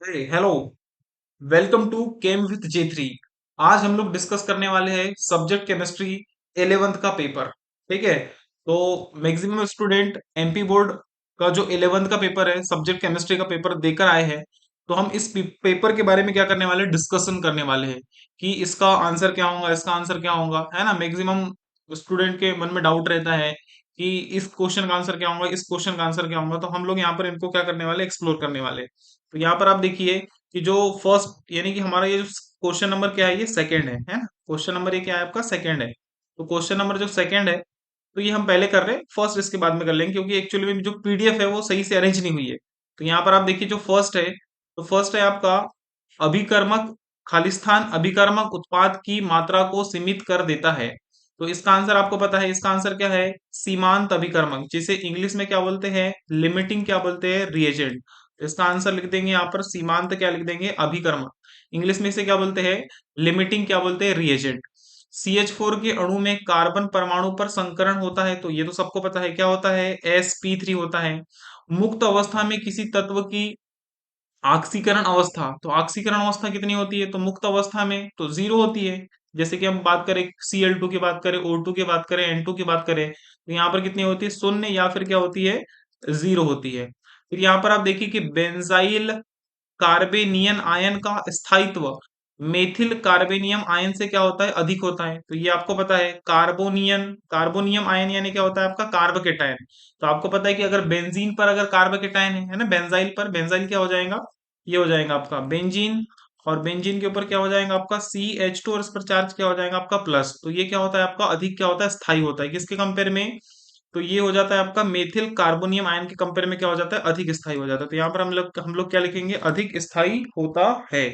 Hello. Welcome to chem with J3। आज हम लोग डिस्कस करने वाले हैं सब्जेक्ट केमिस्ट्री 11th का पेपर। ठीक है। तो मैक्सिमम स्टूडेंट एमपी बोर्ड का जो 11th का पेपर है, सब्जेक्ट केमिस्ट्री का पेपर देकर आए हैं। तो हम इस पेपर के बारे में क्या करने वाले हैं, डिस्कशन करने वाले हैं कि इसका आंसर क्या होगा, इसका आंसर क्या होगा, है ना। मैक्सिमम स्टूडेंट के मन में डाउट रहता है कि इस क्वेश्चन का आंसर क्या होगा, इस क्वेश्चन का आंसर क्या होगा। तो हम लोग यहाँ पर इनको क्या करने वाले, एक्सप्लोर करने वाले हैं। तो यहाँ पर आप देखिए कि जो फर्स्ट यानी कि हमारा ये जो क्वेश्चन नंबर क्या है, ये सेकंड है ना। क्वेश्चन नंबर ये क्या है, आपका सेकंड है। तो क्वेश्चन नंबर जो सेकंड है, तो ये हम पहले कर रहे हैं, फर्स्ट इसके बाद में कर लेंगे, क्योंकि एक्चुअली में जो पीडीएफ है वो सही से अरेंज नहीं हुई है। तो यहाँ पर आप देखिए जो फर्स्ट है, तो फर्स्ट है आपका अभिकर्मक खालिस्तान अभिकर्मक उत्पाद की मात्रा को सीमित कर देता है। तो इसका आंसर आपको पता है, इसका आंसर क्या है, सीमांत अभिकर्मक, जिसे इंग्लिश में क्या बोलते हैं, लिमिटिंग क्या बोलते हैं, रिएजेंट। तो इसका आंसर लिख देंगे यहाँ पर, सीमांत क्या लिख देंगे, अभिकर्मक। इंग्लिश में इसे क्या बोलते हैं, लिमिटिंग क्या बोलते हैं, रिएजेंट। CH4 के अणु में कार्बन परमाणु पर संकरण होता है, तो ये तो सबको पता है क्या होता है, sp3 होता है। मुक्त अवस्था में किसी तत्व की ऑक्सीकरण अवस्था, तो ऑक्सीकरण अवस्था कितनी होती है, तो मुक्त अवस्था में तो जीरो होती है। जैसे कि हम बात करें Cl2 की बात करें, O2 की बात करें, N2 की बात करें, तो यहाँ पर कितनी होती है, शून्य, या फिर क्या होती है, जीरो होती है। फिर यहाँ पर आप देखिए कि बेंजाइल कार्बेनियन आयन का स्थायित्व मेथिल कार्बेनियम आयन से क्या होता है, अधिक होता है। तो ये आपको पता है, कार्बोनियन कार्बोनियम आयन यानी क्या होता है, आपका कार्बोकेटायन। तो आपको पता है कि अगर बेंजीन पर अगर कार्बोकेटायन है ना, बेंजाइल पर, बेंजाइल क्या हो जाएगा, ये हो जाएगा आपका बेंजीन। और बेंजीन के ऊपर क्या हो जाएगा आपका CH2, और इस पर चार्ज क्या हो जाएगा आपका प्लस। तो ये क्या होता है आपका, अधिक क्या होता है, स्थायी होता है। किसके कंपेयर में, तो ये हो जाता है आपका मेथिल कार्बोनियम आयन के कंपेयर में क्या हो जाता है, अधिक स्थायी हो जाता है। तो यहाँ पर हम लोग क्या लिखेंगे, अधिक स्थायी होता है।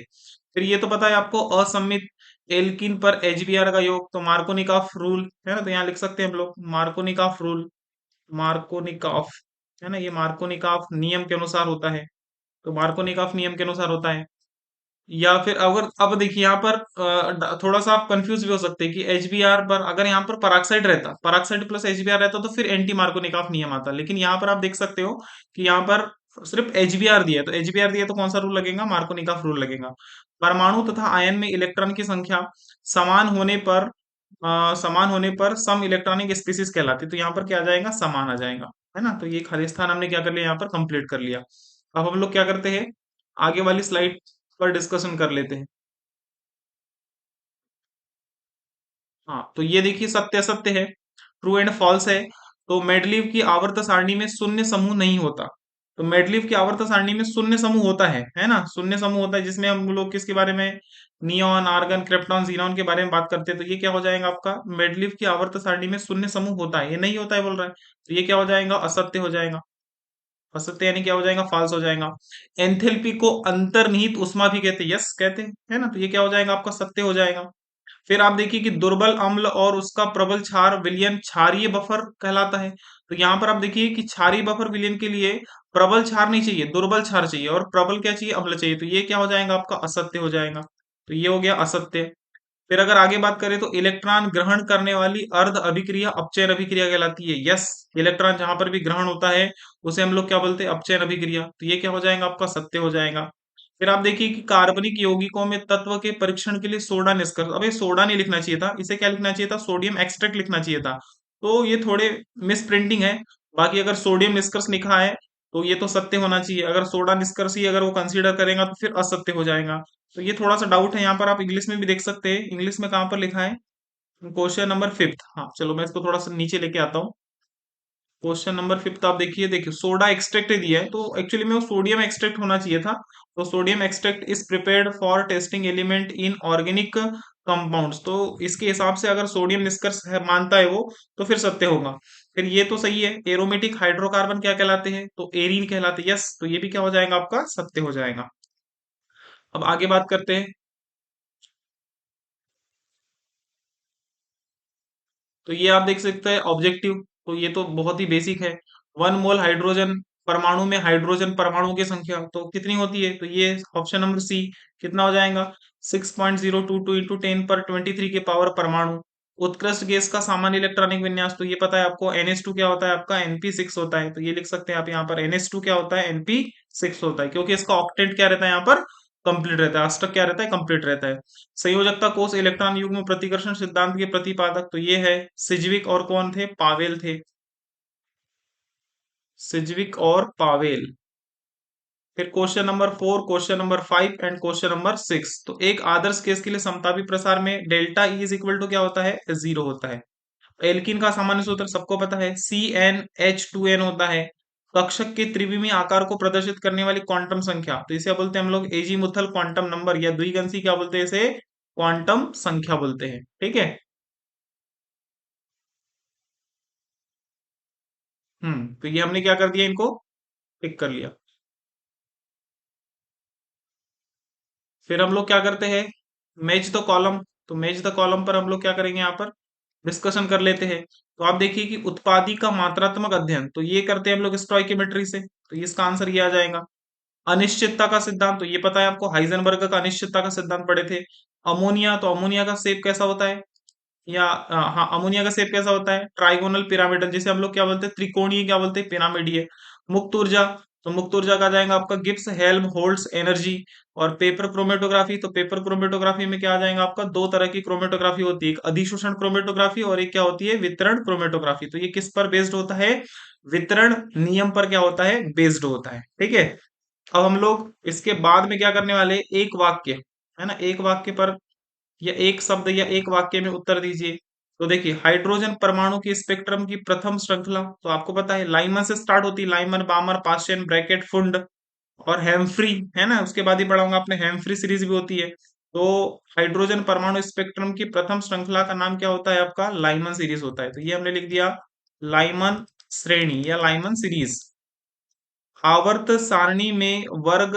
फिर ये तो पता है आपको, असममित एल्कीन पर HBr का योग, तो मार्कोनिकॉफ रूल है ना। तो यहाँ लिख सकते हैं हम लोग मार्कोनिकॉफ रूल, मार्कोनिकॉफ, है ना, ये मार्कोनिकॉफ नियम के अनुसार होता है। तो मार्कोनिकॉफ नियम के अनुसार होता है। या फिर अगर अब देखिए यहाँ पर थोड़ा सा आप कंफ्यूज भी हो सकते हैं कि HBr पर अगर यहाँ पर पराक्साइड रहता, पराक्साइड प्लस HBr रहता, तो फिर एंटी मार्कोनिकॉफ नियम आता। लेकिन यहाँ पर आप देख सकते हो कि यहाँ पर सिर्फ HBr दिया है, तो HBr दिया तो कौन सा रूल लगेगा, मार्कोनिकॉफ रूल लगेगा। परमाणु तथा आयन में इलेक्ट्रॉन की संख्या समान होने पर सम इलेक्ट्रॉनिक स्पीसीज कहलाती है। तो यहाँ पर क्या आ जाएगा, समान आ जाएगा, है ना। तो ये खालिस्तान हमने क्या कर लिया, यहाँ पर कंप्लीट कर लिया। अब हम लोग क्या करते हैं, आगे वाली स्लाइड पर डिस्कशन कर लेते हैं। हाँ, तो ये देखिए सत्य असत्य है, ट्रू एंड फॉल्स है। तो मेडलीव की आवर्त सारणी में शून्य समूह नहीं होता। तो मेडलीव की आवर्त सारणी में शून्य समूह होता है ना, शून्य समूह होता है, जिसमें हम लोग किसके बारे में, नियॉन, आर्गन, क्रिप्टॉन, जीनॉन के बारे में बात करते हैं। तो ये क्या हो जाएगा आपका, मेडलीव की आवर्त सारणी में शून्य समूह होता है, ये नहीं होता है बोल रहा है। तो ये क्या हो जाएगा, असत्य हो जाएगा। असत्य यानी क्या हो जाएगा, फाल्स हो जाएगा। एंथैल्पी को अंतर्निहित ऊष्मा भी कहते हैं, यस कहते हैं, है ना। तो ये क्या हो जाएगा आपका, सत्य हो जाएगा। फिर आप देखिए कि दुर्बल अम्ल और उसका प्रबल क्षार विलयन क्षारीय बफर कहलाता है। तो यहाँ पर आप देखिए कि क्षारीय बफर विलयन के लिए प्रबल क्षार नहीं चाहिए, दुर्बल क्षार चाहिए, और प्रबल क्या चाहिए, अम्ल चाहिए। तो ये क्या हो जाएगा आपका, असत्य हो जाएगा। तो ये हो गया असत्य। फिर अगर आगे बात करें तो इलेक्ट्रॉन ग्रहण करने वाली अर्ध अभिक्रिया अपचयन अभिक्रिया कहलाती है, यस। इलेक्ट्रॉन जहां पर भी ग्रहण होता है उसे हम लोग क्या बोलते हैं, अपचयन अभिक्रिया। तो ये क्या हो जाएगा आपका, सत्य हो जाएगा। फिर आप देखिए कि कार्बनिक यौगिकों में तत्व के परीक्षण के लिए सोडा निष्कर्ष, अबे सोडा नहीं लिखना चाहिए था, इसे क्या लिखना चाहिए था, सोडियम एक्सट्रैक्ट लिखना चाहिए था। तो ये थोड़े मिस प्रिंटिंग है। बाकी अगर सोडियम निष्कर्ष लिखा है तो ये तो सत्य होना चाहिए, अगर सोडा निष्कर्ष ही अगर वो कंसीडर करेगा तो फिर असत्य हो जाएगा। तो ये थोड़ा सा डाउट है, यहाँ पर आप इंग्लिश में भी देख सकते हैं, इंग्लिश में कहाँ पर लिखा है, क्वेश्चन नंबर फिफ्थ। हाँ चलो मैं इसको थोड़ा सा नीचे लेके आता हूँ। क्वेश्चन नंबर फिफ्थ आप देखिए, देखिए सोडा एक्सट्रैक्ट दिया है, तो एक्चुअली में वो सोडियम एक्सट्रैक्ट होना चाहिए था। तो sodium extract is prepared for testing element in organic compounds. तो इसके हिसाब से अगर सोडियम निष्कर्ष है, मानता है वो, तो फिर सत्य होगा। फिर ये तो सही है, एरोमेटिक हाइड्रोकार्बन क्या कहलाते हैं, तो एरीन कहलाते हैं, यस। तो ये भी क्या हो जाएगा आपका, सत्य हो जाएगा। अब आगे बात करते हैं। तो ये आप देख सकते हैं ऑब्जेक्टिव, तो ये तो बहुत ही बेसिक है। 1 मोल हाइड्रोजन परमाणु में हाइड्रोजन परमाणुओं की संख्या तो कितनी होती है, तो ये ऑप्शन नंबर सी, कितना हो जाएगा, 6.022 इंटू 10 पर 23 के पावर परमाणु। उत्कृष्ट गैस का सामान्य इलेक्ट्रॉनिक विन्यास, तो ये पता है आपको, NH2 क्या होता है आपका, NP6 होता है। तो ये लिख सकते हैं आप यहाँ पर, NH2 क्या होता है, NP6 होता है, क्योंकि इसका ऑक्टेंट क्या रहता है यहाँ पर, कंप्लीट रहता है, अष्टक क्या रहता है, कंप्लीट रहता है। संयोजकता कोष इलेक्ट्रॉन युग्म प्रतिकर्षण सिद्धांत के प्रतिपादक, तो ये है सिज्विक, और कौन थे, पावेल थे, सिज्विक और पावेल। फिर question number 4, question number 5 and question number 6। तो एक आदर्श केस के लिए समतापी प्रसार में delta E is equal to क्या होता है, 0 होता है। एल्किन का सामान्य सूत्र सबको पता है, CnH2n होता है। कक्षक के त्रिविमीय आकार को प्रदर्शित करने वाली क्वांटम संख्या, तो इसे बोलते हैं हम लोग एजीमुथल क्वांटम नंबर, या द्विगंसी क्या बोलते हैं इसे, क्वांटम संख्या बोलते हैं। ठीक है। तो ये हमने क्या कर दिया, इनको टिक कर लिया। फिर हम लोग क्या करते हैं, मैच द कॉलम। तो मैच द कॉलम पर हम लोग क्या करेंगे, यहाँ पर डिस्कशन कर लेते हैं। तो आप देखिए कि उत्पादी का मात्रात्मक अध्ययन, तो ये करते हैं हम लोग स्टोइकियोमेट्री से, तो इसका आंसर ये आ जाएगा। अनिश्चितता का सिद्धांत, तो ये पता है आपको, हाइजेनबर्ग का अनिश्चितता का सिद्धांत पढ़े थे। अमोनिया, तो अमोनिया का शेप कैसा होता है, या हाँ, अमोनिया का शेप कैसा होता है, ट्राइगोनल पिरामिडल, जिसे हम लोग क्या बोलते हैं, त्रिकोणीय क्या बोलते हैं, पिरामिडीय। मुक्त ऊर्जा, तो मुक्त ऊर्जा का जाएगा आपका गिब्स हेल्म होल्ड्स एनर्जी। और पेपर क्रोमेटोग्राफी, तो पेपर क्रोमेटोग्राफी में क्या आ जाएगा आपका, दो तरह की क्रोमेटोग्राफी होती है, एक अधिशोषण क्रोमेटोग्राफी और एक क्या होती है, वितरण क्रोमेटोग्राफी। तो ये किस पर बेस्ड होता है, वितरण नियम पर क्या होता है, बेस्ड होता है। ठीक है। अब हम लोग इसके बाद में क्या करने वाले हैं, एक वाक्य, है ना, एक वाक्य पर, या एक शब्द या एक वाक्य में उत्तर दीजिए। तो देखिए, हाइड्रोजन परमाणु की स्पेक्ट्रम की प्रथम श्रृंखला, तो आपको पता है लाइमन से स्टार्ट होती है, लाइमन, बामर, पाश्चन, ब्रैकेट, फुंड और हेम्फ्री, है ना, उसके बाद ही पढ़ाऊंगा आपने, हेम्फ्री सीरीज भी होती है। तो हाइड्रोजन परमाणु स्पेक्ट्रम की प्रथम श्रृंखला का नाम क्या होता है आपका, लाइमन सीरीज होता है। तो ये हमने लिख दिया, लाइमन श्रेणी या लाइमन सीरीज। आवर्त सारणी में वर्ग,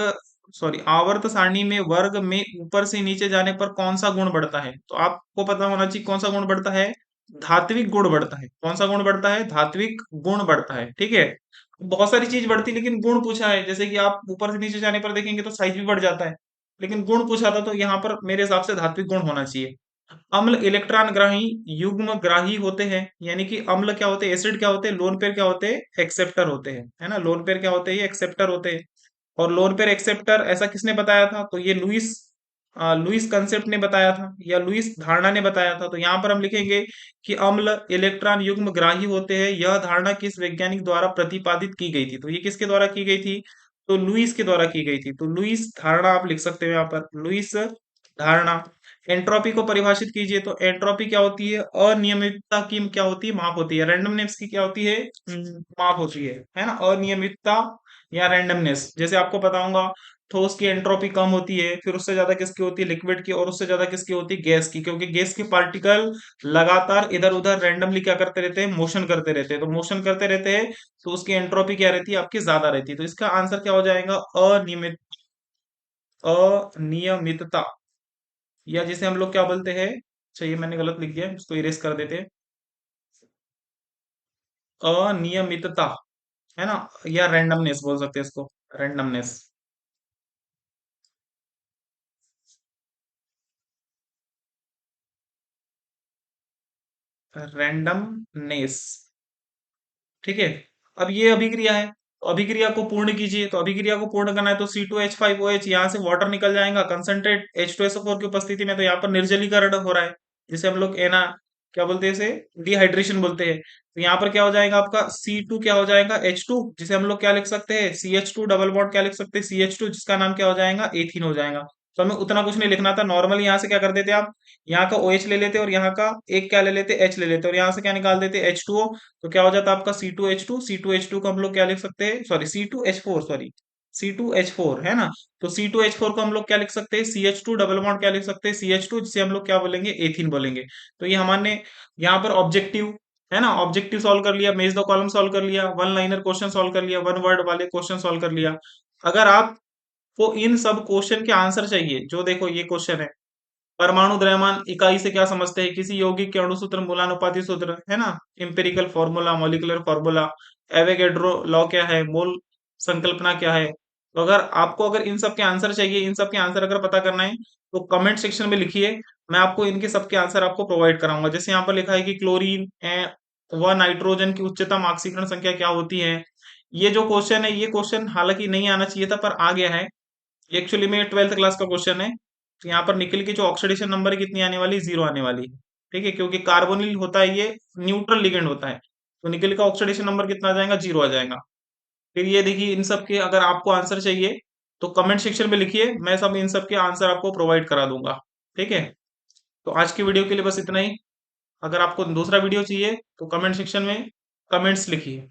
सॉरी, आवर्त सारणी में वर्ग में ऊपर से नीचे जाने पर कौन सा गुण बढ़ता है, तो आपको पता होना चाहिए कौन सा गुण बढ़ता है, धात्विक गुण बढ़ता है। कौन सा गुण बढ़ता है, धात्विक गुण बढ़ता है। ठीक है। बहुत सारी चीज बढ़ती है, लेकिन गुण पूछा है, जैसे कि आप ऊपर से नीचे जाने पर देखेंगे तो साइज भी बढ़ जाता है, लेकिन गुण पूछा था, तो यहाँ पर मेरे हिसाब से धात्विक गुण होना चाहिए। अम्ल इलेक्ट्रॉन ग्राही युग्म ग्राही होते हैं, यानी कि अम्ल क्या होते हैं, एसिड क्या होते हैं, लोन पेयर क्या होते हैं, एक्सेप्टर होते हैं, है ना, लोन पेयर क्या होते हैं, ये एक्सेप्टर होते हैं। और लोन पेयर एक्सेप्टर ऐसा किसने बताया था, तो ये लुइस, लुइस कंसेप्ट ने बताया था, या लुइस धारणा ने बताया था। तो यहाँ पर हम लिखेंगे कि अम्ल इलेक्ट्रॉन युग्म ग्राही होते हैं, यह धारणा किस वैज्ञानिक द्वारा प्रतिपादित की गई थी, तो ये किसके द्वारा की गई थी, तो लुइस के द्वारा की गई थी। तो लुइस धारणा आप लिख सकते हो यहाँ पर, लुइस धारणा। एंट्रोपी को परिभाषित कीजिए, तो एंट्रोपी क्या होती है, अनियमितता की क्या होती है, माप होती है। रैंडमनेस की क्या होती है, माप होती है ना, अनियमितता या रैंडमनेस। जैसे आपको बताऊंगा, ठोस की एंट्रोपी कम होती है, फिर उससे ज्यादा किसकी होती है, लिक्विड की, और उससे ज्यादा किसकी होती है, गैस की, क्योंकि गैस के पार्टिकल लगातार इधर उधर रैंडमली क्या करते रहते हैं, मोशन करते रहते हैं। तो मोशन करते रहते हैं, तो उसकी एंट्रोपी क्या रहती है, आपकी ज्यादा रहती है। तो इसका आंसर क्या हो जाएगा, अनियमित, अनियमितता, या जिसे हम लोग क्या बोलते हैं, चाहिए, मैंने गलत लिख दिया, इसको इरेज कर देते हैं, अनियमितता, है ना, या रैंडमनेस बोल सकते हैं इसको, रैंडमनेस। रैंडमनेस। ठीक है। अब ये अभिक्रिया है, तो अभिक्रिया को पूर्ण कीजिए। तो अभिक्रिया को पूर्ण करना है, तो C2H5OH, यहाँ से वाटर निकल जाएगा, कंसंट्रेट H2SO4 की उपस्थिति में, तो यहाँ पर निर्जलीकरण हो रहा है, जिसे हम लोग एना, क्या बोलते हैं इसे, डिहाइड्रेशन बोलते हैं। तो यहाँ पर क्या हो जाएगा आपका, C2 क्या हो जाएगा, H2, जिसे हम लोग क्या लिख सकते हैं, CH2 डबल बॉन्ड क्या लिख सकते हैं, CH2, जिसका नाम क्या हो जाएगा, एथीन हो जाएगा। तो हमें उतना कुछ नहीं लिखना था, नॉर्मली यहाँ से क्या कर देते आप, यहाँ का OH ले लेते और यहाँ का एक क्या ले लेते, H ले लेते, और यहाँ से क्या निकाल देते, H2O। तो क्या हो जाता है आपका C2H2, C2H2 को हम लोग क्या लिख सकते हैं, सॉरी, C2H4, सॉरी, C2H4, है ना। तो C2H4 को हम लोग क्या लिख सकते हैं, CH2 डबल बॉन्ड क्या लिख सकते हैं, CH2, जिसे हम लोग क्या बोलेंगे, एथीन बोलेंगे। तो ये हमारे यहाँ पर ऑब्जेक्टिव, है ना, ऑब्जेक्टिव सॉल्व कर लिया, मेज द कॉलम सॉल्व कर लिया, वन लाइनर क्वेश्चन सॉल्व कर लिया, वन वर्ड वाले क्वेश्चन सॉल्व कर लिया। अगर आपको इन सब क्वेश्चन के आंसर चाहिए, जो देखो ये क्वेश्चन है, परमाणु द्रव्यमान इकाई से क्या समझते हैं, किसी यौगिक के अणु सूत्र, मूलानुपाती सूत्र, है ना, empirical formula, molecular formula, Avogadro law क्या है, मोल संकल्पना क्या है। तो अगर आपको, अगर इन सब के आंसर चाहिए, इन सब के आंसर अगर पता करना है, तो कमेंट सेक्शन में लिखिए, मैं आपको इनके सबके आंसर आपको प्रोवाइड कराऊंगा। जैसे यहाँ पर लिखा है कि क्लोरीन व नाइट्रोजन की उच्चतम ऑक्सीकरण संख्या क्या होती है। ये जो क्वेश्चन है, ये क्वेश्चन हालांकि नहीं आना चाहिए था पर आ गया है। एक्चुअली में 12th क्लास का क्वेश्चन है। तो यहाँ पर निकल की जो ऑक्सीडेशन नंबर है कितनी आने वाली, 0 आने वाली है। ठीक है, क्योंकि कार्बोनिल होता है, ये न्यूट्रल लिगेंड होता है, तो निकल का ऑक्सीडेशन नंबर कितना आ जाएगा, 0 आ जाएगा। फिर ये देखिए, इन सब के अगर आपको आंसर चाहिए तो कमेंट सेक्शन में लिखिए, मैं सब इन सब के आंसर आपको प्रोवाइड करा दूंगा। ठीक है, तो आज की वीडियो के लिए बस इतना ही। अगर आपको दूसरा वीडियो चाहिए तो कमेंट सेक्शन में कमेंट्स लिखिए।